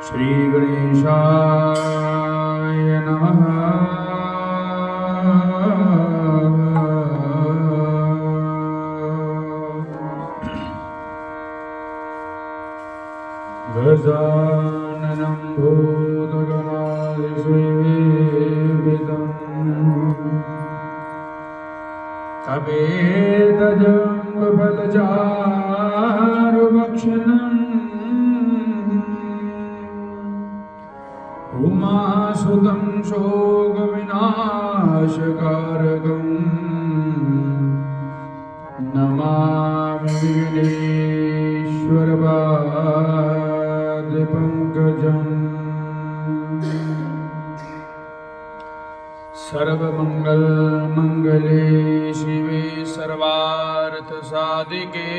श्री गणेशाय नमः। गजाननं भूतगणाधिसेवितं तपेतजम्बफलचारुभक्षणम् उमासुतं शोकविनाशकारकं नमामि विघ्नेश्वरपादपङ्कजम्। सर्वमङ्गलमङ्गले शिवे सर्वार्थसाधिके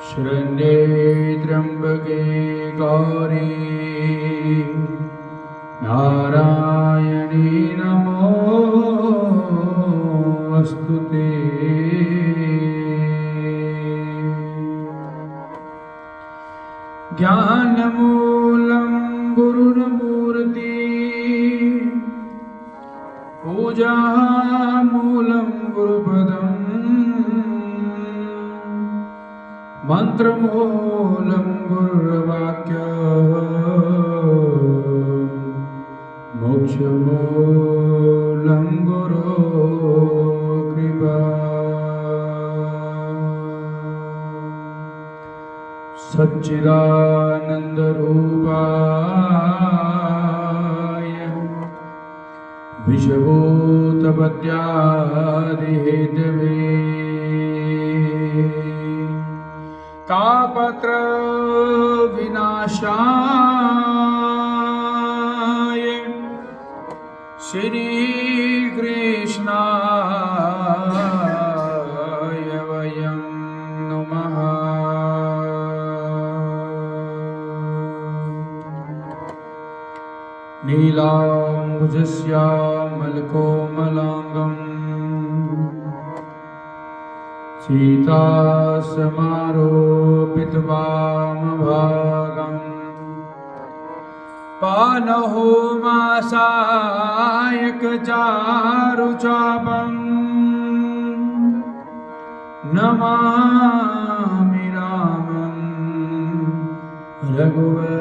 शरण्ये त्र्यम्बके गौरी नारायणी नमोऽस्तुते। ज्ञानमूलं गुरुर्मूर्ति पूजामूलं गुरुपदम् मंत्रमूलं गुरुर्वाक्य मोक्षमूलं गुरुकृपा। सच्चिदानन्दरूपाय विश्वभूतपत्यादिहेतवे तापत्र विनाशाय श्री कृष्णाय वयं नमः। नीलाम्बुजश्यामलकोमलाङ्गम् सीतासमारोपितवामभागम् पानहोमासायकचारुचापम् नमामि रामं रघुवंशनाथम्।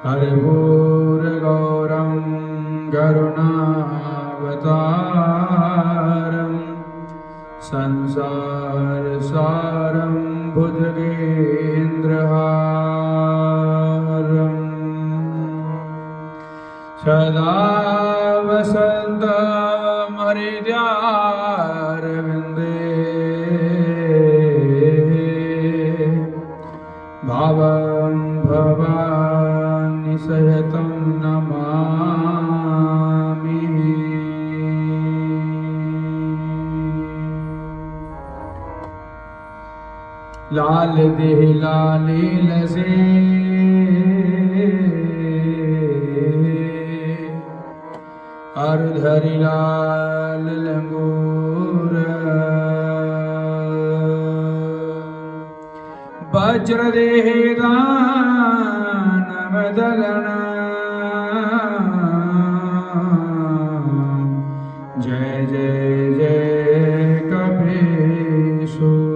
कर्पूरगौरं करुणावतारं संसारसारं भुजगेन्द्रहारं सदा वसन्तमहृदयारविन्दे भावं भवानि सहितं नमामि। लाल देह लाली लसे अर्धरि लाल लंगूर वज्र देह दानव दलना जय जय जय कपीशूर।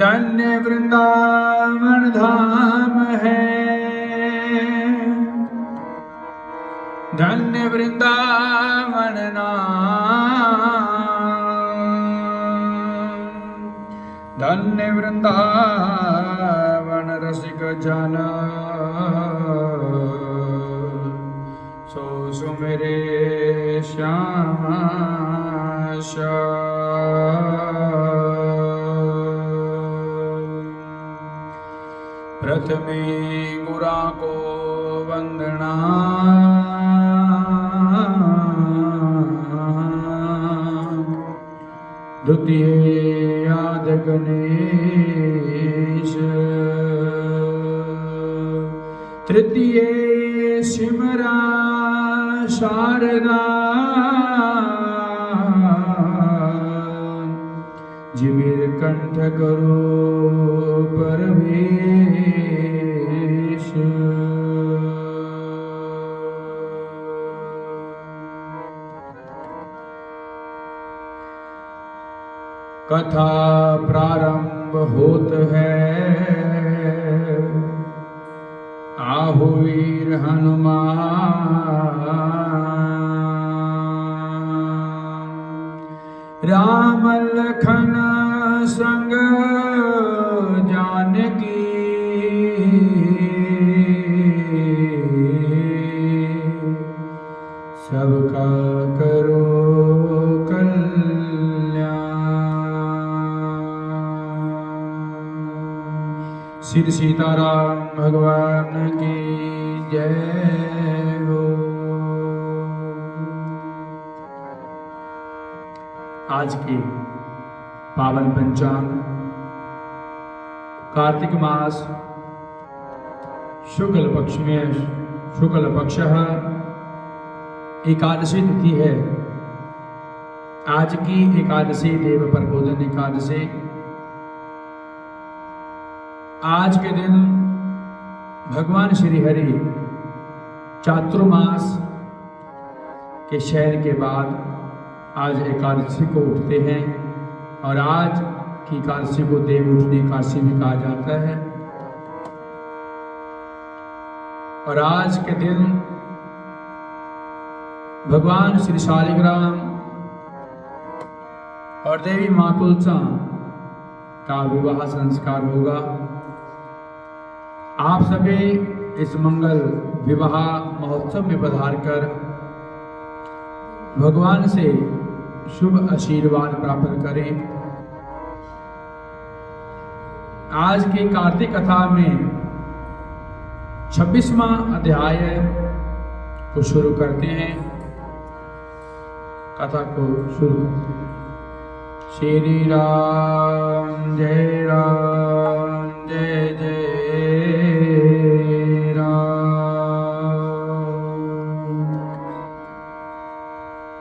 धन्य वृंदावन धाम है, धन्य वृंदावन नाम, धन्य वृंदावन रसिक जना सो सुमेरे श्यामा प्रथमे गुरा को वंदना द्वितीय आद गणेश तृतीय सिमरा शारदा जिमिर कंठ करो परवेश। कथा प्रारंभ होत है आहु वीर हनुमान। राम लखन संग जानकी सबका करो श्री सीताराम भगवान की जय हो। आज की पावन पंचांग कार्तिक मास शुक्ल पक्ष में शुक्ल पक्ष एकादशी तिथि है। आज की एकादशी देव प्रबोधन एकादशी। आज के दिन भगवान श्री हरि चातुर्मास के शयन के बाद आज एकादशी को उठते हैं और आज की एकादशी को देव उठनी एकादशी भी कहा जाता है। और आज के दिन भगवान श्री शालिग्राम और देवी माँ तुलसा का विवाह संस्कार होगा। आप सभी इस मंगल विवाह महोत्सव में पधार कर भगवान से शुभ आशीर्वाद प्राप्त करें। आज की कार्तिक कथा में 26वां अध्याय को शुरू करते हैं। कथा को शुरू करते हैं। श्री राम जय जय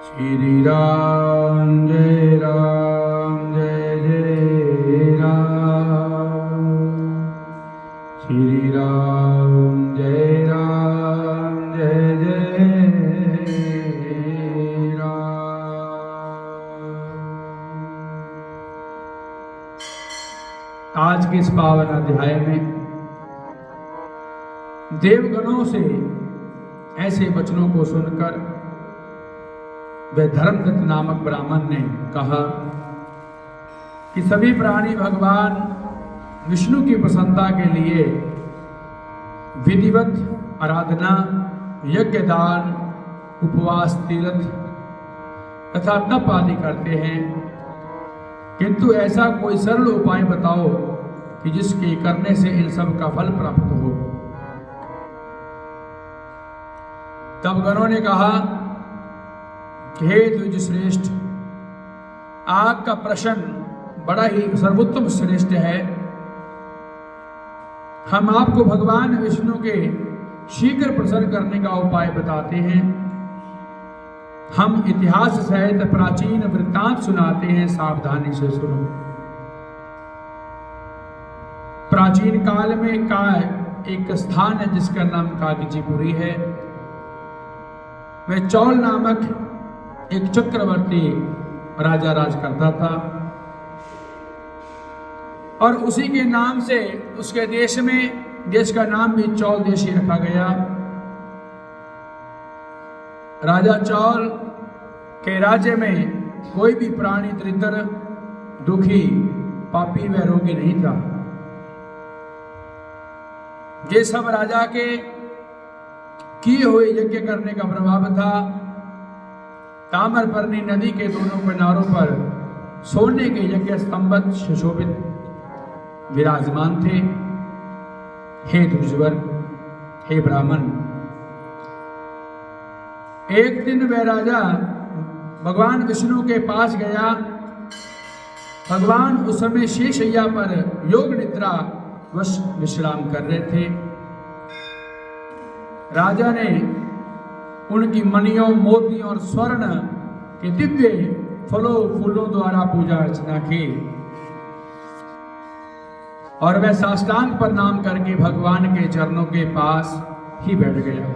श्री राम जय जय राम। श्री राम जय जय राम। आज के इस पावन अध्याय में देवगणों से ऐसे वचनों को सुनकर वह धर्मदत्त नामक ब्राह्मण ने कहा कि सभी प्राणी भगवान विष्णु की प्रसन्नता के लिए विधिवत आराधना, यज्ञ, दान, उपवास, तीर्थ तथा तप आदि करते हैं, किंतु ऐसा कोई सरल उपाय बताओ कि जिसके करने से इन सब का फल प्राप्त हो। तब गणों ने कहा, हे द्विज श्रेष्ठ, आग का प्रश्न बड़ा ही सर्वोत्तम श्रेष्ठ है। हम आपको भगवान विष्णु के शीघ्र प्रसन्न करने का उपाय बताते हैं। हम इतिहास सहित प्राचीन वृत्तांत सुनाते हैं, सावधानी से सुनो। प्राचीन काल में का एक स्थान है जिसका नाम कागजीपुरी है। वह चौल नामक एक चक्रवर्ती राजा राज करता था और उसी के नाम से उसके देश का नाम भी चौल देश ही रखा गया। राजा चौल के राज्य में कोई भी प्राणी दरिद्र, दुखी, पापी व रोगी नहीं था। ये सब राजा के किए हुए यज्ञ करने का प्रभाव था। ताम्रपर्णी नदी के दोनों किनारों पर सोने के यज्ञ स्तंभ सुशोभित विराजमान थे। हे द्विजवर, हे ब्राह्मण, एक दिन वह राजा भगवान विष्णु के पास गया। भगवान उस समय शेषय्या पर योग निद्रा वश विश्राम कर रहे थे। राजा ने उनकी मणियों, मोतियों और स्वर्ण के दिव्य फलों फूलों द्वारा पूजा अर्चना की और वह साष्टांग प्रणाम करके भगवान के चरणों के पास ही बैठ गया।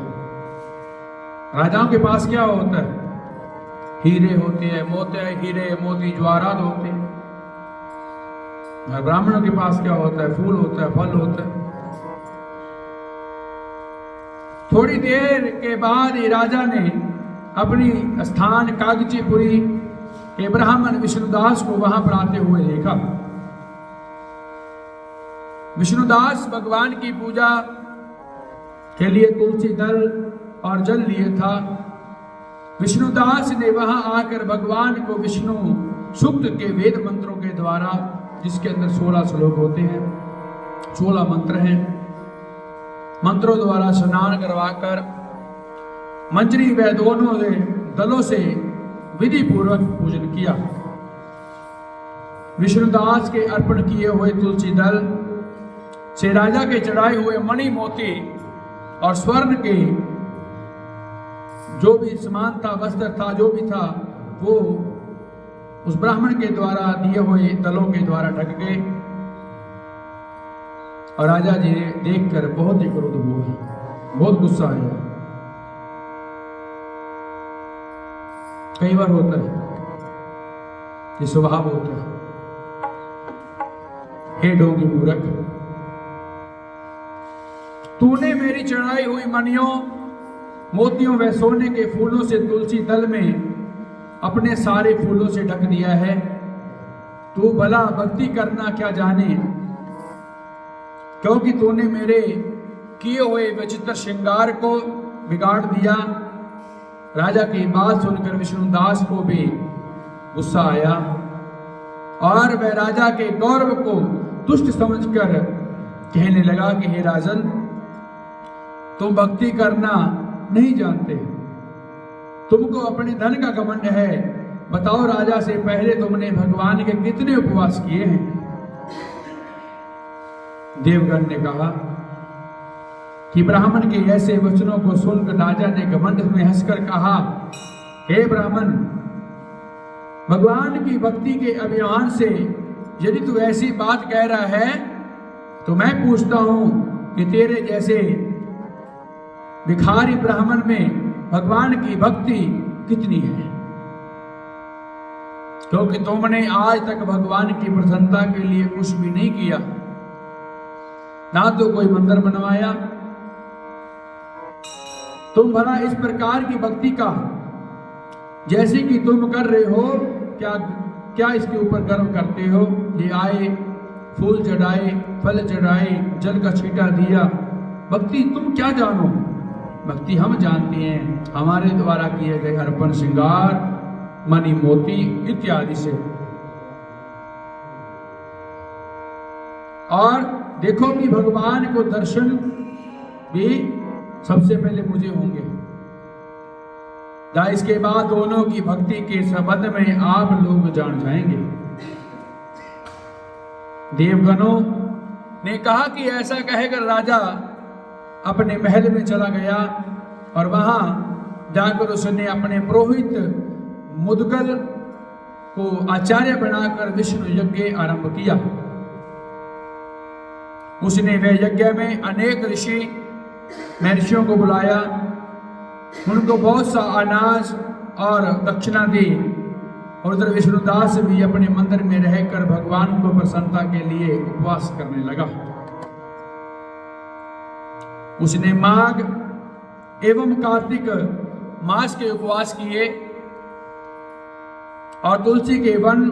राजाओं के पास क्या होता है? हीरे होते हैं, हीरे मोती जवाहरात होते हैं। और ब्राह्मणों के पास क्या होता है? फूल होता है, फल होता है। थोड़ी देर के बाद ही राजा ने अपनी स्थान कागजीपुरी के ब्राह्मण विष्णुदास को वहां पर आते हुए देखा। विष्णुदास भगवान की पूजा के लिए तुलसी दल और जल लिए था। विष्णुदास ने वहां आकर भगवान को विष्णु सूक्त के वेद मंत्रों के द्वारा, जिसके अंदर 16 श्लोक होते हैं, 16 मंत्र हैं, मंत्रों द्वारा स्नान करवाकर मंजरी व दोनों दलों से विधि पूर्वक पूजन किया। विष्णुदास के अर्पण किए हुए तुलसी दल से राजा के चढ़ाए हुए मणि, मोती और स्वर्ण के जो भी सामान था, वस्त्र था, जो भी था, वो उस ब्राह्मण के द्वारा दिए हुए दलों के द्वारा ढक गए। और राजा जी ने देखकर बहुत ही क्रोध हुआ, बहुत गुस्सा आया। कई बार होता है, ये स्वभाव होता है। हे डोंगी मूर्ख, तूने मेरी चढ़ाई हुई मणियों, मोतियों व सोने के फूलों से तुलसी दल में अपने सारे फूलों से ढक दिया है। तू भला भक्ति करना क्या जाने, क्योंकि तूने मेरे किए हुए विचित्र श्रृंगार को बिगाड़ दिया। राजा की बात सुनकर विष्णुदास को भी गुस्सा आया और वह राजा के गौरव को तुष्ट समझकर कहने लगा कि हे राजन, तुम भक्ति करना नहीं जानते, तुमको अपने धन का घमंड है। बताओ राजा से पहले तुमने भगवान के कितने उपवास किए हैं? देवगण ने कहा कि ब्राह्मण के ऐसे वचनों को सुनकर राजा ने घमंड में हंसकर कहा, हे ब्राह्मण, भगवान की भक्ति के अभियान से यदि तू ऐसी बात कह रहा है तो मैं पूछता हूं कि तेरे जैसे भिखारी ब्राह्मण में भगवान की भक्ति कितनी है? क्योंकि तुमने आज तक भगवान की प्रसन्नता के लिए कुछ भी नहीं किया, ना तो कोई मंदिर बनवाया। तुम भला इस प्रकार की भक्ति का जैसे कि तुम कर रहे हो, क्या इसके ऊपर गर्व करते हो? ये आए, फूल चढ़ाए, फल चढ़ाए, जल का छींटा दिया, भक्ति तुम क्या जानो? भक्ति हम जानते हैं, हमारे द्वारा किए गए अर्पण, श्रृंगार, मणि, मोती इत्यादि से। और देखो कि भगवान को दर्शन भी सबसे पहले मुझे होंगे, इसके बाद दोनों की भक्ति के संबंध में आप लोग जान जाएंगे। देवगणों ने कहा कि ऐसा कहकर राजा अपने महल में चला गया और वहां जाकर उसने अपने पुरोहित मुदगल को आचार्य बनाकर विष्णु यज्ञ आरंभ किया। उसने वह यज्ञ में अनेक ऋषि महर्षियों को बुलाया, उनको बहुत सा अनाज और दक्षिणा दी। और उधर विष्णुदास भी अपने मंदिर में रहकर भगवान को प्रसन्नता के लिए उपवास करने लगा। उसने माघ एवं कार्तिक मास के उपवास किए और तुलसी के वन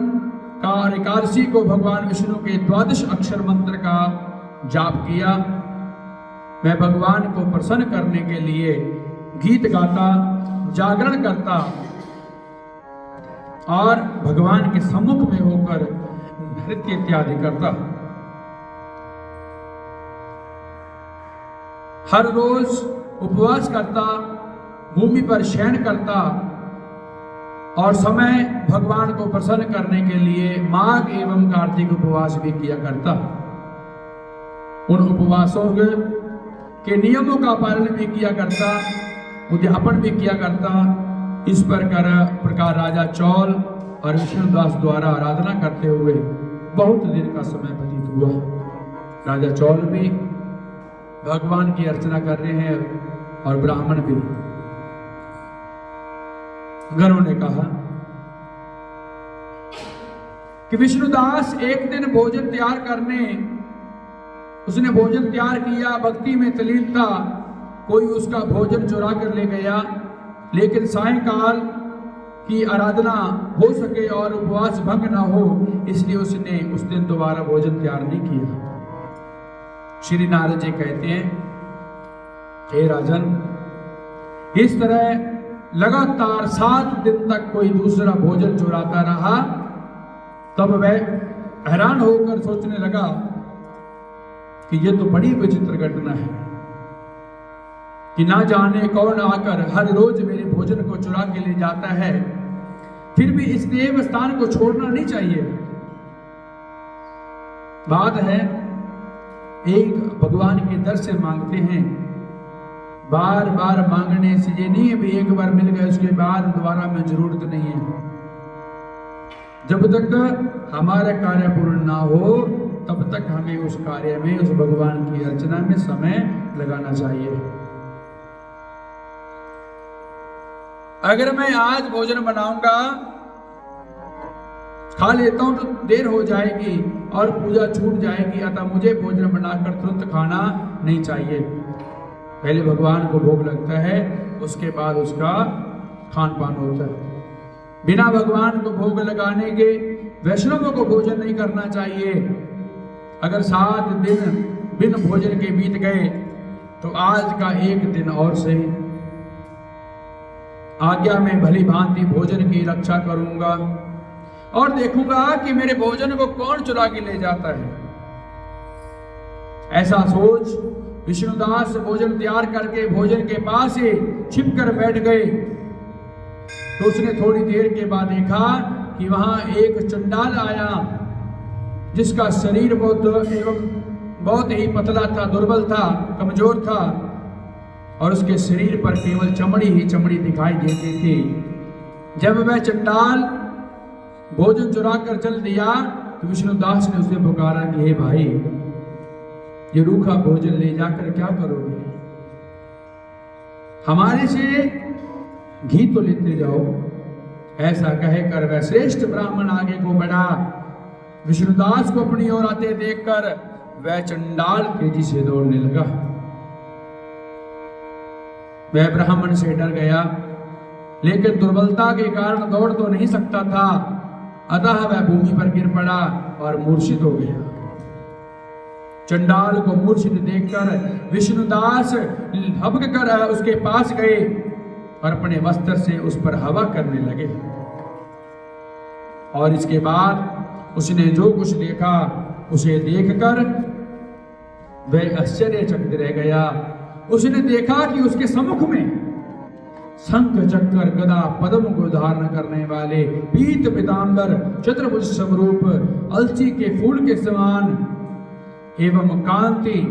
का एकादशी को भगवान विष्णु के 12 अक्षर मंत्र का जाप किया। मैं भगवान को प्रसन्न करने के लिए गीत गाता, जागरण करता और भगवान के सम्मुख में होकर नृत्य इत्यादि करता। हर रोज उपवास करता, भूमि पर शयन करता और समय भगवान को प्रसन्न करने के लिए माघ एवं कार्तिक उपवास भी किया करता। उन उपवासों के नियमों का पालन भी किया करता, उद्यापन भी किया करता। इस प्रकार राजा चौल और विष्णुदास द्वारा आराधना करते हुए बहुत दिन का समय व्यतीत हुआ। राजा चौल भी भगवान की अर्चना कर रहे हैं और ब्राह्मण भी। गणों ने कहा कि विष्णुदास एक दिन भोजन तैयार करने, उसने भोजन तैयार किया, भक्ति में तल्लीन था, कोई उसका भोजन चुरा कर ले गया, लेकिन सायंकाल की आराधना हो सके और उपवास भंग ना हो, इसलिए उसने उस दिन दोबारा भोजन तैयार नहीं किया। श्री नारद जी कहते हैं, हे राजन, इस तरह लगातार 7 दिन तक कोई दूसरा भोजन चुराता रहा। तब वह हैरान होकर सोचने लगा कि यह तो बड़ी विचित्र घटना है कि ना जाने कौन आकर हर रोज मेरे भोजन को चुरा के ले जाता है, फिर भी इस देव स्थान को छोड़ना नहीं चाहिए। बात है, एक भगवान के दर से मांगते हैं, बार बार मांगने से ये नहीं है भी एक बार मिल गए उसके बाद दोबारा में जरूरत नहीं है। जब तक हमारा कार्य पूर्ण ना हो तब तक हमें उस कार्य में, उस भगवान की अर्चना में समय लगाना चाहिए। अगर मैं आज भोजन बनाऊंगा, खा लेता हूं तो देर हो जाएगी और पूजा छूट जाएगी, अतः मुझे भोजन बनाकर तुरंत खाना नहीं चाहिए। पहले भगवान को भोग लगता है, उसके बाद उसका खान पान होता है। बिना भगवान को भोग लगाने के वैष्णवों को भोजन नहीं करना चाहिए। अगर 7 दिन बिन भोजन के बीत गए तो आज का एक दिन और सही। आज्ञा में भली भांति भोजन की रक्षा करूंगा और देखूंगा कि मेरे भोजन को कौन चुरा के ले जाता है। ऐसा सोच विष्णुदास भोजन तैयार करके भोजन के पास ही छिप कर बैठ गए। तो उसने थोड़ी देर के बाद देखा कि वहां एक चंडाल आया, जिसका शरीर बहुत ही पतला था, दुर्बल था, कमजोर था और उसके शरीर पर केवल चमड़ी ही चमड़ी दिखाई देती थी। जब वह चंडाल भोजन चुरा कर चल दिया तो विष्णुदास ने उसे पुकारा कि हे भाई, ये रूखा भोजन ले जाकर क्या करोगे? हमारे से घी तो लेते जाओ। ऐसा कहकर वह श्रेष्ठ ब्राह्मण आगे को बढ़ा। विष्णुदास को अपनी ओर आते देखकर वह चंडाल तेजी से दौड़ने लगा। वह ब्राह्मण से डर गया, लेकिन दुर्बलता के कारण दौड़ तो नहीं सकता था, अतः वह भूमि पर गिर पड़ा और मूर्छित हो गया। चंडाल को मूर्छित देखकर विष्णुदास हबक कर उसके पास गए और अपने वस्त्र से उस पर हवा करने लगे। और इसके बाद उसने जो कुछ देखा उसे देखकर वह आश्चर्यचकित रह गया। उसने देखा कि उसके सम्मुख में शंख चक्र गदा पद्म को धारण करने वाले पीत पीतांबर चतुर्भुज स्वरूप अलसी के फूल के समान एवं कांति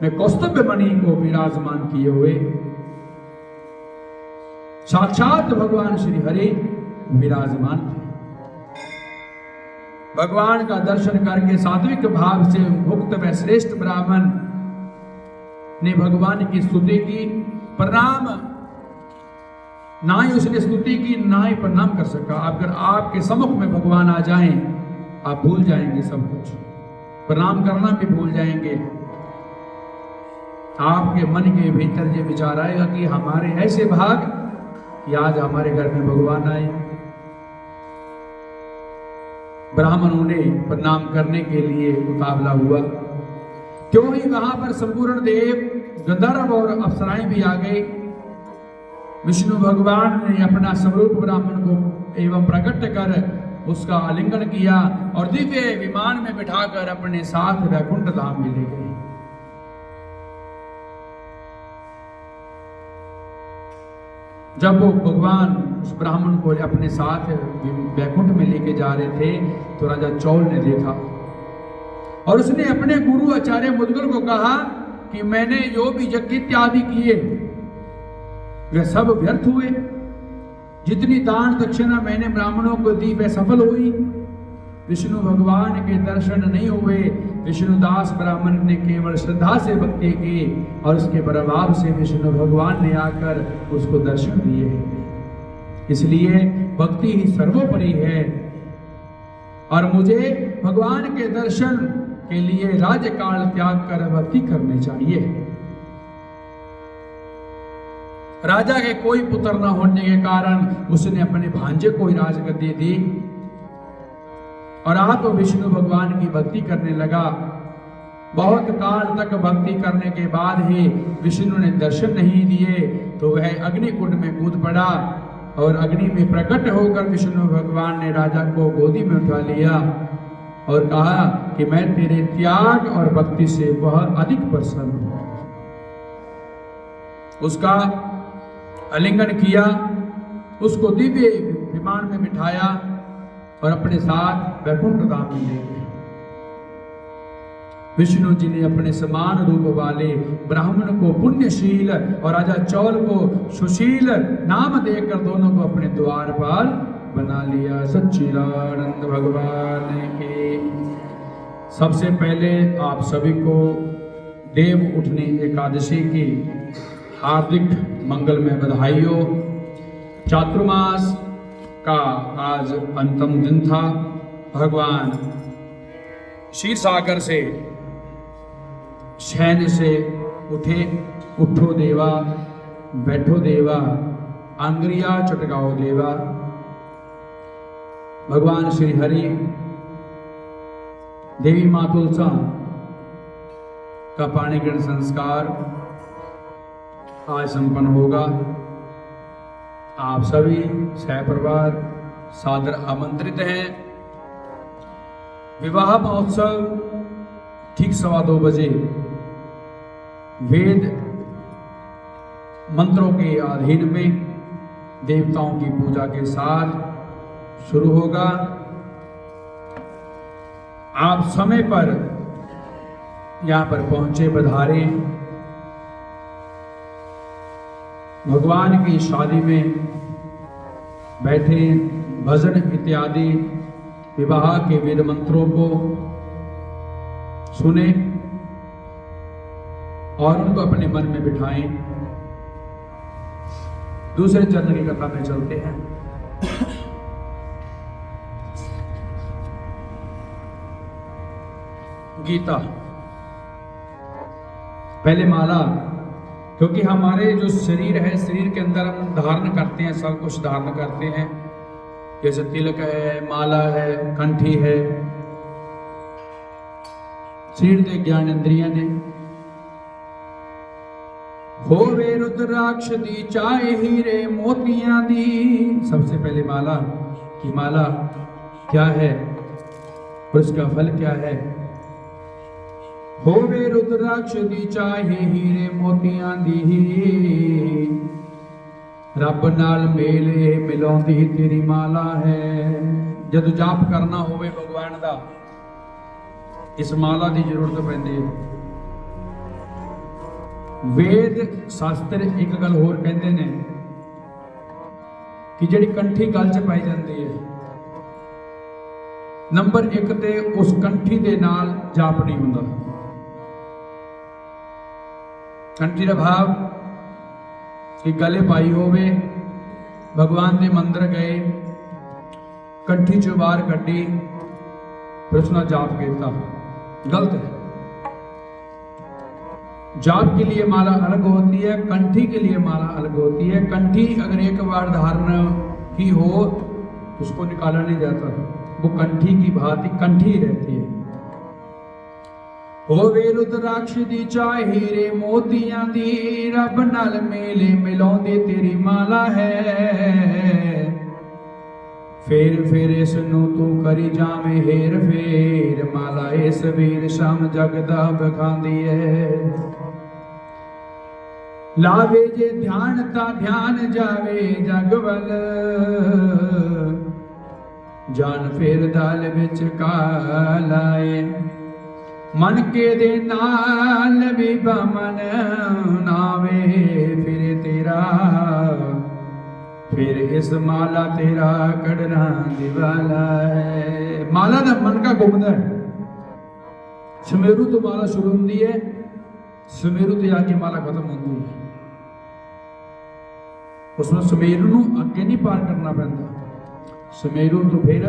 में कौस्तुभ मणि को विराजमान किए हुए साक्षात भगवान श्री हरि विराजमान थे। भगवान का दर्शन करके सात्विक भाव से मुक्त व श्रेष्ठ ब्राह्मण ने भगवान की स्तुति की। प्रणाम ना ही उसने स्तुति की, ना ही प्रणाम कर सका। अगर आपके सम्मुख में भगवान आ जाएं, आप भूल जाएंगे सब कुछ, प्रणाम करना भी भूल जाएंगे। आपके मन के भीतर ये विचार आएगा कि हमारे ऐसे भाग कि आज हमारे घर में भगवान आए। ब्राह्मणों ने प्रणाम करने के लिए उतावला हुआ। क्यों ही वहां पर संपूर्ण देव, गंधर्व और अप्सराएं भी आ गए। विष्णु भगवान ने अपना स्वरूप ब्राह्मण को एवं प्रकट कर उसका आलिंगन किया और दिव्य विमान में बिठाकर अपने साथ वैकुंठ धाम में ले गए। जब वो भगवान उस ब्राह्मण को अपने साथ वैकुंठ में लेके जा रहे थे तो राजा चौल ने देखा और उसने अपने गुरु आचार्य मुद्गल को कहा कि मैंने जो भी यज्ञ इत्यादि किए वे सब व्यर्थ हुए, जितनी दान दक्षिणा मैंने ब्राह्मणों को दी वह सफल हुई, विष्णु भगवान के दर्शन नहीं हुए। विष्णुदास ब्राह्मण ने केवल श्रद्धा से भक्ति की और उसके प्रभाव से विष्णु भगवान ने आकर उसको दर्शन दिए। इसलिए भक्ति ही सर्वोपरि है और मुझे भगवान के दर्शन के लिए राज्यकाल त्याग कर भक्ति करनी चाहिए। राजा के कोई पुत्र न होने के कारण उसने अपने भांजे को ही राजगद्दी दी और आप विष्णु भगवान की भक्ति करने लगा। बहुत काल तक भक्ति करने के बाद ही विष्णु ने दर्शन नहीं दिए तो वह अग्निकुंड में कूद पड़ा और अग्नि में प्रकट होकर विष्णु भगवान ने राजा को गोदी में उठा लिया और कहा कि मैं तेरे त्याग और भक्ति से बहुत अधिक प्रसन्न हूं। उसका आलिंगन किया, उसको दिव्य विमान में बिठाया और अपने साथ वैकुंठ धाम में ले गए। विष्णु जी ने अपने समान रूप वाले ब्राह्मण को पुण्यशील और राजा चौल को सुशील नाम देकर दोनों को अपने द्वार पर बना लिया। सच्चिदानंद भगवान के। सबसे पहले आप सभी को देव उठनी एकादशी की हार्दिक मंगलमय बधाइयों। चातुर्मास का आज अंतिम दिन था। भगवान क्षीर सागर से शयन से उठे, उठो देवा, बैठो देवा, आंगरिया चटकाओ देवा। भगवान श्री हरि देवी मां तुलसा का पाणी ग्रहण संस्कार आज संपन्न होगा। आप सभी सहपरिवार सादर आमंत्रित हैं। विवाह महोत्सव ठीक 2:15 बजे वेद मंत्रों के अधीन में देवताओं की पूजा के साथ शुरू होगा। आप समय पर यहां पर पहुंचे, पधारे। भगवान की शादी में बैठे, भजन इत्यादि विवाह के वेद मंत्रों को सुने और उनको अपने मन में बिठाएं। दूसरे चरण की कथा में चलते हैं। गीता। पहले माला, क्योंकि हमारे जो शरीर है, शरीर के अंदर हम धारण करते हैं, सब कुछ धारण करते हैं। जैसे तिलक है, माला है, कंठी है। शरीर दे ज्ञान इंद्रियां ने। होवे रुद्राक्ष दी चाहे हीरे मोतियां दी। सबसे पहले माला की माला क्या है और उसका फल क्या है। होवे रुद्राक्ष दी चाहे हीरे मोतियां दी। रब नाल मेले मिलाउंदी तेरी माला है। जद जाप करना होवे भगवान दा, इस माला की जरूरत पैंदी है। वेद शास्त्र एक गल होर कहते ने कि जिहड़ी कंठी गल च पाई जाती है, नंबर 1 ते उस कंठी दे नाल जाप नहीं हुंदा। कंठी का भाव कि गले पाई होवे, भगवान के मंदिर गए, कंठी चो बाहर कड्डी, फिर उसना जाप किया, गलत है। जाप के लिए माला अलग होती है, कंठी के लिए माला अलग होती है। कंठी अगर एक बार धारण की हो तो उसको निकाला नहीं जाता, वो कंठी की भांति कंठी रहती है। होवे रुद्राक्ष दी चाहे हीरे मोतियां दी। रब नाल मेले मिलाउंदी तेरी माला है। फेर फेर इसनू तू करी जावे हेर फेर। माला इस वीर शाम जगदा बखांदी है। लावे जे ध्यान ता ध्यान जावे जगवल। जान फेर दाल विच कालाए। मन के दे नाल भी बमन नावे फिर तेरा, फिर इस माला तेरा कड़ना दिवाला है। माला दा मन का घूमता है। सुमेरू तो माला शुरू होती है, सुमेरू तो आके माला खत्म होती है। उसमें सुमेरू नूं अगे नहीं पार करना पैंदा, सुमेरू तो फिर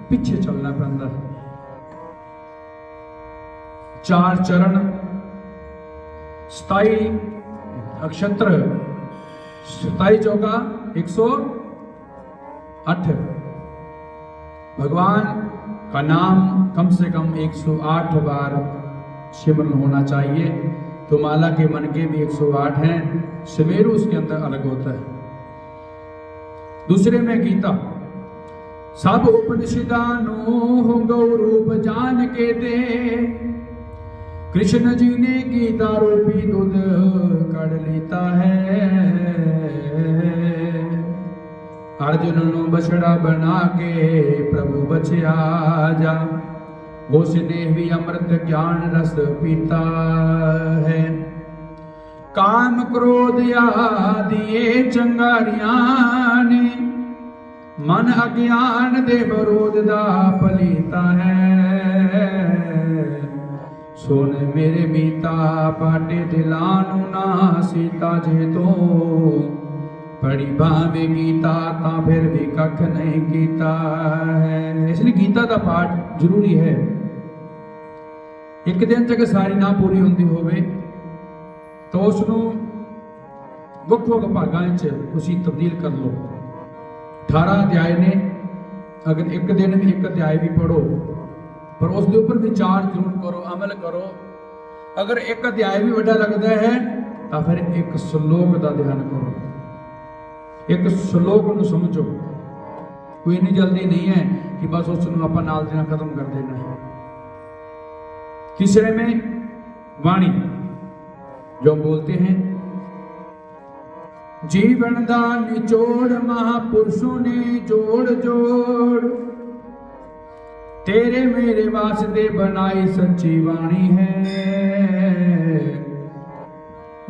पिछे चलना पैंदा। 4 चरण 27 अक्षत्र 27 चौका 108। भगवान का नाम कम से कम 108 बार सिमरन होना चाहिए। तो माला के मन के भी 108 हैं, सुमेरु उसके अंदर अलग होता है। दूसरे में गीता, सब उपनिषदानु गौ रूप जान के दे, कृष्ण जी ने गीता रूपी दूध कड़ लीता है। अर्जुन नु बछड़ा बना के प्रभु बचया जा, उसने भी अमृत ज्ञान रस पीता है। काम क्रोध आदि चंगारियां ने, मन अज्ञान दे विरोध दा पलीता है। सुन मेरे मीता पाटे दिलानु ना सीता जे तो, पढ़ी भावे गीता ता फिर भी कख नहीं कीता है। इसलिए गीता का पाठ जरूरी है। एक दिन तक सारी ना पूरी होंदी होवे तो उसनू ਵੱਖ-ਵੱਖ भागां च तुसीं तब्दील कर लो। 18 अध्याय ने, अगर एक दिन में एक अध्याय भी पढ़ो पर उसके ऊपर विचार जरूर करो, अमल करो। अगर एक अध्याय भी बड़ा लगता है तो फिर एक श्लोक का ध्यान करो, एक श्लोक को समझो। कोई इतनी जल्दी नहीं है कि बस उसको आप नाल देना खत्म कर देना है। तीसरे में वाणी, जो बोलते हैं जीवन दा निचोड़ महापुरुषों ने जोड़ जोड़, तेरे मेरे वास्ते बनाई सच्ची वाणी है।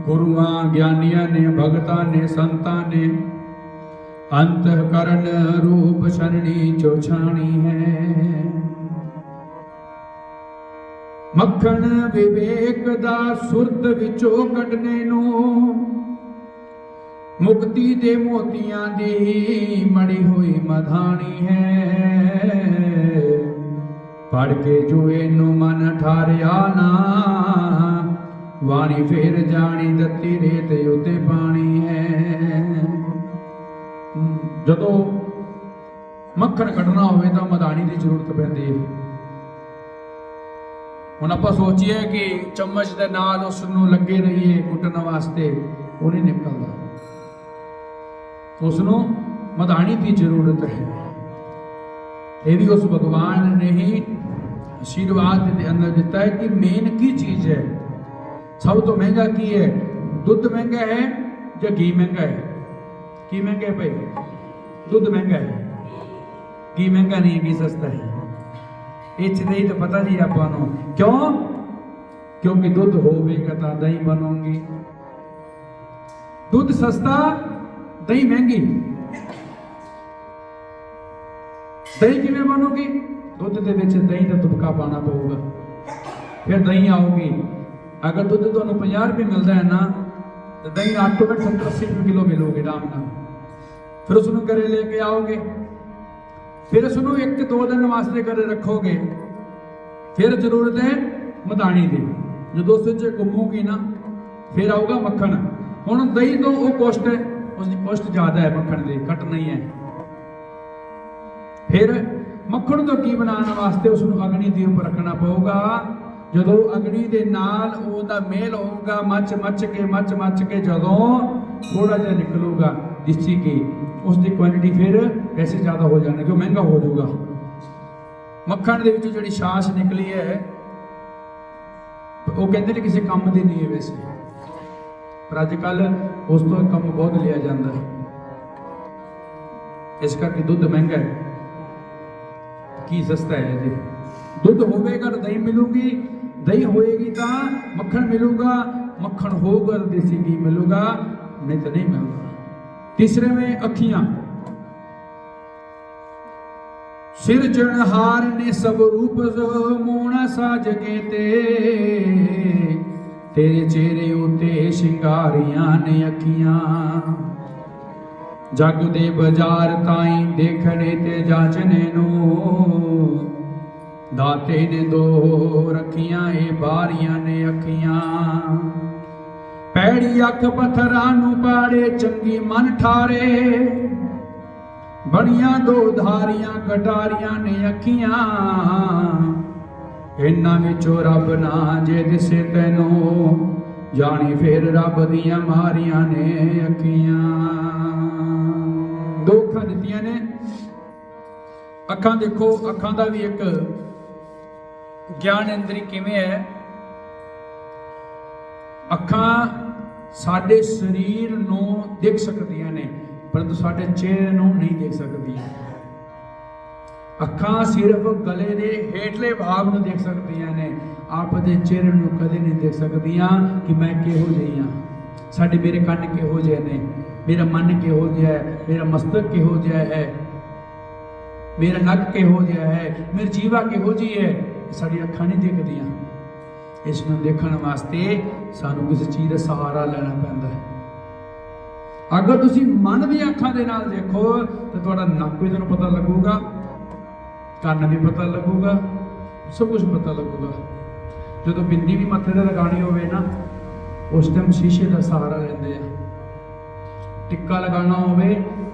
गुरुआं ज्ञानियां ने, भगतां ने, संतां ने अंतःकरण रूप शरणी चौछाणी है। मक्खन विवेक दा सुरत विचों कढने नू, मुक्ति दे मोतियां दी मड़ी हुई मधानी है। पढ़ के जो इनू मन ठारिया ना, वाणी फेर जानी दत्ती रेत उत्ते पानी है। जदों मक्खन कढ़ना होवे तां मधानी की जरूरत पैंदी है। हुण आपां सोचीए कि चम्मच दे नाल उसनूं लगे रहिए कुटन वास्ते, वो नहीं निकलदा। उसनूं मधानी की जरूरत है। ये भी उस भगवान ने ही आशीर्वाद के अंदर दिता है कि मेन की चीज है। सब तो महंगा की है? दुध महंगा है या घी महंगा है? की महंगा है भाई? दुध महंगा है, घी महंगा नहीं है, घी सस्ता है। इतने ही तो पता जी आपां नूं। क्यों? क्योंकि दुध होवेगा तां दही बनोगी। दुध सस्ता, दही महंगी। दही किवें बनोगी? दुध दे विच दही दा तुपका पाना पऊगा, फिर दही आऊगी। अगर दुध तुहानूं 50 रुपए मिलता है ना, तो दही ऑटोमेटिक 70-80 रुपए किलो मिलोगे आराम नाल। फिर उसनूं घरे लेके आओगे, फिर उसनूं 1-2 दिन वास्ते घरे रखोगे, फिर जरूरत है मधानी दी। जो उस घूमूगी ना, फिर आऊगा मक्खन। हुण दही तो वो कोष्ट है, उसकी कोष्ट ज्यादा है, मक्खन की घट नहीं है। फिर मक्खन तो की बनाने वास्ते उसनूं अग्नि दे उपर रखना पऊगा। जदों अग्नि दे नाल ओहदा मेल होगा, मच मच के जदों थोड़ा जिहा निकलूगा जिसकी की उसकी क्वांटिटी फिर वैसे ज़्यादा हो जाना, क्यों महंगा हो जाऊगा। मक्खन दे विचों जिहड़ी छाछ निकली है वो कहते हैं किसी काम की नहीं है वैसे, पर अजकल उस तो कम बहुत लिया जाता है। इस करके दुध महंगा है, की सस्ता है जी। दुध होवेगा तो दही मिलूगी, दही होएगी तो मक्खन मिलूगा, मक्खन होगा तो देसी घी मिलूगा, नहीं तो नहीं मिलूगा। तीसरे में अखियां, सिरजनहार ने सब रूप मोना साज के तेरे चेहरे उते शिंगारियां ने अखियां, जग दे बाजार ताई देखने ते जाचने नो, दाते ने दो रखियां ए बारियां ने अखियां, पैड़ी अख पत्थरां नू पाड़े चंगी मन ठारे, बड़ियां दो धारियां कटारियां ने अखियां, इन्हां विचों रब ना जे दिसे तैनू, जानी फिर रब दियां मारियां ने अखियां। दो अखां दित्तियां ने। अखां देखो, अखां दा भी एक ज्ञान इंद्री किवें है। अखां साडे शरीर नूं देख सकदियां ने, परंतु साडे चेहरे नूं नहीं देख सकदियां। अखां सिर्फ गले दे हेठले भाग नूं देख सकदियां ने, आपदे चेहरे नूं कदे नहीं देख सकदियां कि मैं किहो जिही हां, साडे मेरे कंन किहो जिहे ने, मेरा मन किहो जिहा है, मेरा मस्तक किहो जिहा है, मेरा नक किहो जिहा है, मेरी जीवा किहो जी है, साडी अखां नहीं देखदियां। इस नूं देखण वास्ते सानूं किसी चीज़ दा सहारा लेना पैंदा है। अगर तुसीं मन दी अखां दे नाल देखो तो तुहाडा नक भी तुहानूं पता लगूगा, ਕੰਨ भी पता लगूगा, सब कुछ पता लगूगा। जो बिंदी भी मत्थे ते लगानी होवे ना, उस टाइम शीशे का सहारा लेंदे आ, टिक्का लगाना होवे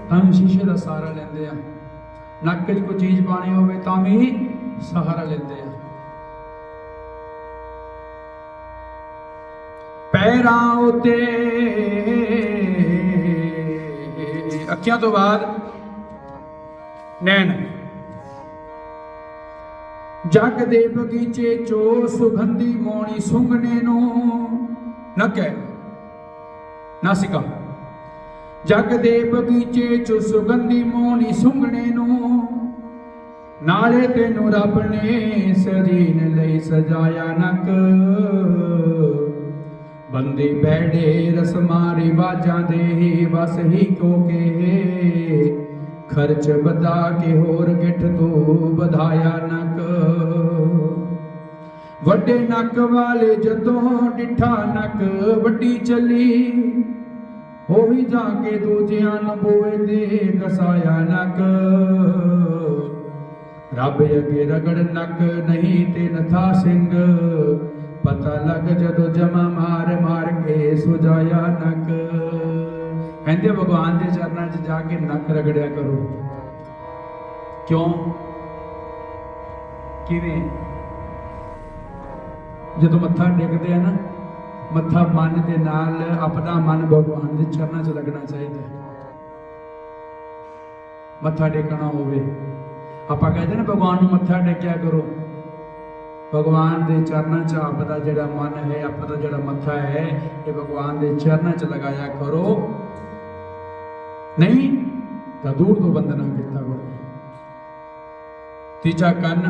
तां भी शीशे का सहारा लेंदे आ, नक च कोई चीज़ पानी होवे तां भी सहारा लेंदे आ। पैरां उत्ते अखियां तो बाद नैन, जग दे बगीचे चो सुगंधी मोणी सुंघने नो, नक है नासिका, जग दे बगीचे चो सुगंधी मोणी सुंघने नो, नाले तेनू रब ने सजीन लई सजाया नक, बंदे बैठे रस्मां रिवाजां दे बस ही क्योंकि खर्च बदा के होर गिठ तो बधाया नक, वड्डे नक वाले जदों डिठा नक वड्डी चली, हो ही जाके दूजियां नबोए दे कसाया नक, रब अगे रगड़ नक नहीं ते नथा सिंह, पता लग जदों जमा मार मार के सुजाया नक। कहते भगवान के चरणों च जाके नक रगड़िया करो। क्यों? किवें? जदों मत्था टेकते हैं ना, मत्था मन के नाल अपना मन भगवान के चरणों च लगना चाहिए। मत्था टेकना होवे, आपां कहते ना भगवान नूं मत्था टेकिया करो, भगवान के चरणों च आपका जिहड़ा मन है, आपका जिहड़ा मत्था है, ये भगवान के चरणों च लगाया करो, नहीं तो दूर तो वंदना किया करो। तीजा कन,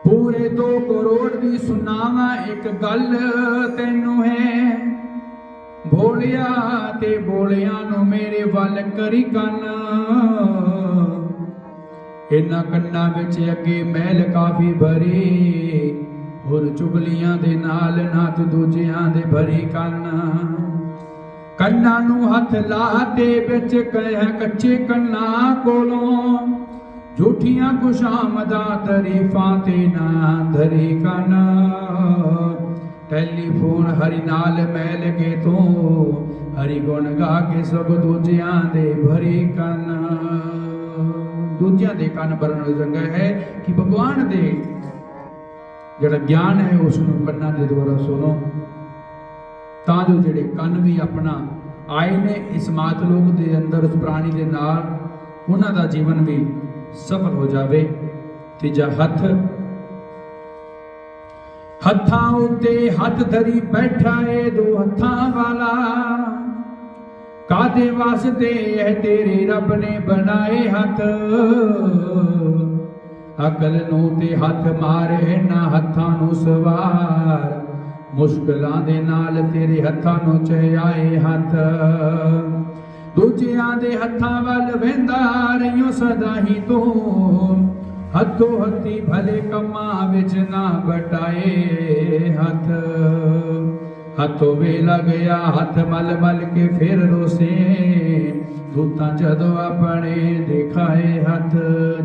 पूरे 2 करोड़ दी सुनावा एक गल तैनू है, भोलिया ते बोलिया नू मेरे वल करी कन, इन्हां कन्नां विच अगे महल काफी भरी, होर चुगलियां दे नाल नात दूजियां दे भरी कन, कन्नां नू हथ ला ते विच कह कच्चे कन्नां कोलों, झूठियां खुशामदा तरीफां ते ना धरी कन, टेलीफोन हरि नाल मैल के तो हरि गुण गा के सब दूजियां दे भरी कन। दूजियां दे कन भरन चंगा है कि भगवान दे जिहड़ा ज्ञान है उसनूं कन्नां दे द्वारा सुनो, तां जो जिहड़े कन भी अपना आए ने इस मातलोक दे अंदर उस प्राणी दे नाल, उन्हां दा जीवन भी सफल हो जावे। तीजा हथ, हत्थां उत्ते हथ धरी बैठा है 2 हत्थां वाला, कादे वास्ते है तेरे रब ने बनाए हथ, ਅਕਲ ਨੂੰ ਤੇ ਹੱਥ ਮਾਰ ਇਹਨਾਂ ਹੱਥਾਂ ਨੂੰ ਸਵਾਰ, ਮੁਸ਼ਕਲਾਂ ਦੇ ਨਾਲ ਤੇਰੇ ਹੱਥਾਂ ਨੂੰ ਚਿਆਏ ਹੱਥ। ਦੂਜਿਆਂ ਦੇ ਹੱਥਾਂ ਵੱਲ ਵਹਿੰਦਾ ਰਹੀਓ ਸਦਾ ਹੀ ਤੂੰ, ਹੱਥੋਂ ਹੱਥੀ ਭਲੇ ਕੰਮਾਂ ਵਿੱਚ ਨਾ ਬਟਾਏ ਹੱਥ। ਹੱਥੋਂ ਵੇਲਾ ਗਿਆ ਹੱਥ ਮਲ ਮਲ ਕੇ ਫਿਰ ਰੋਸੇ, ਦੂਤਾਂ ਜਦੋਂ ਆਪਣੇ ਦਿਖਾਏ ਹੱਥ।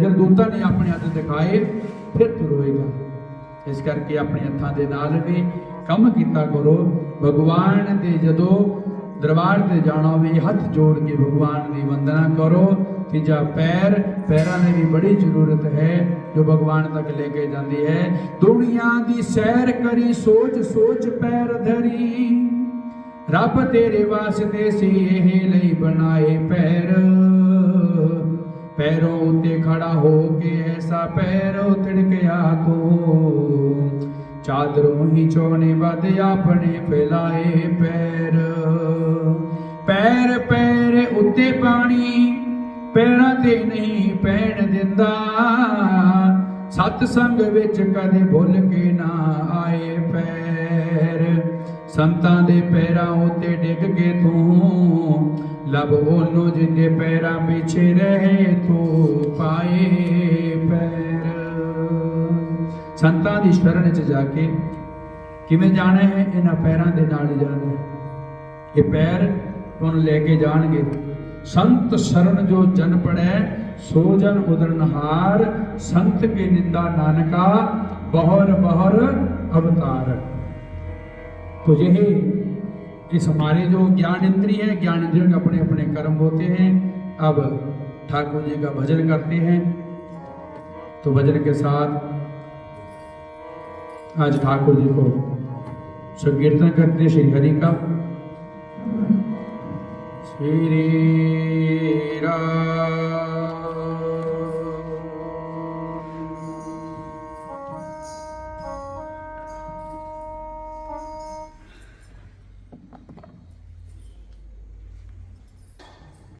ਜਦ ਦੂਤਾਂ ਨੇ ਆਪਣੇ ਹੱਥ ਦਿਖਾਏ ਫਿਰ ਤੂੰ ਰੋਏਗਾ। ਇਸ ਕਰਕੇ ਆਪਣੇ ਹੱਥਾਂ ਦੇ ਨਾਲ ਵੀ ਕੰਮ ਕੀਤਾ ਕਰੋ। ਭਗਵਾਨ ਦੇ ਜਦੋਂ ਦਰਬਾਰ ਤੇ ਜਾਣਾ ਹੋਵੇ ਹੱਥ ਜੋੜ ਕੇ ਭਗਵਾਨ ਦੀ ਵੰਦਨਾ ਕਰੋ। ਤੀਜਾ ਪੈਰ, ਪੈਰਾਂ ਦੀ ਵੀ ਬੜੀ ਜ਼ਰੂਰਤ ਹੈ ਜੋ ਭਗਵਾਨ ਤੱਕ ਲੈ ਕੇ ਜਾਂਦੀ ਹੈ। ਦੁਨੀਆ ਦੀ ਸੈਰ ਕਰੀ ਸੋਚ ਸੋਚ ਪੈਰ ਧਰੀ, ਰੱਬ ਤੇਰੇ ਵਾਸਤੇ ਸੀ ਇਹ ਲਈ ਬਣਾਏ ਪੈਰ। ਪੈਰੋਂ ਉੱਤੇ ਖੜਾ ਹੋ ਕੇ ਐਸਾ ਪੈਰ ਤਿੜਕਿਆ ਤੂੰ, ਚਾਦਰੋਂ ਹੀ ਚੋਣੇ ਵੱਧ ਆਪਣੇ ਫੈਲਾਏ ਪੈਰ। ਪੈਰ ਪੈਰ ਉੱਤੇ ਪਾਣੀ ਪੈਰਾਂ ਤੇ ਨਹੀਂ ਪੈਣ ਦਿੰਦਾ, ਸਤਸੰਗ ਵਿੱਚ ਕਦੇ ਭੁੱਲ ਕੇ ਨਾ ਆਏ ਪੈਰ। ਸੰਤਾਂ ਦੇ ਪੈਰਾਂ ਉੱਤੇ ਡਿੱਗ ਕੇ ਤੂੰ, ਲੱਭ ਉਹਨੂੰ ਜਿਹਦੇ ਪੈਰਾਂ ਪਿੱਛੇ ਰਹੇ ਤੂੰ ਪਾਏ ਪੈਰ। ਸੰਤਾਂ ਦੀ ਸ਼ਰਨ 'ਚ ਜਾ ਕੇ ਕਿਵੇਂ ਜਾਣਾ ਹੈ? ਇਹਨਾਂ ਪੈਰਾਂ ਦੇ ਨਾਲ ਹੀ ਜਾਣਾ ਹੈ। ਇਹ ਪੈਰ ਤੁਹਾਨੂੰ ਲੈ ਕੇ ਜਾਣਗੇ। ਸੰਤ ਸ਼ਰਨ ਜੋ ਜਨ ਪੜੈ ਸੋ ਜਨ ਉਦਰਨਹਾਰ, संत के निंदा नानका बहुर बहुर अवतार। तो यही इस हमारे जो ज्ञान इंद्रिय है, ज्ञान इंद्रियों के अपने अपने कर्म होते हैं। अब ठाकुर जी का भजन करते हैं। तो भजन के साथ आज ठाकुर जी को संकीर्तन करते हैं श्री हरि का। श्री राम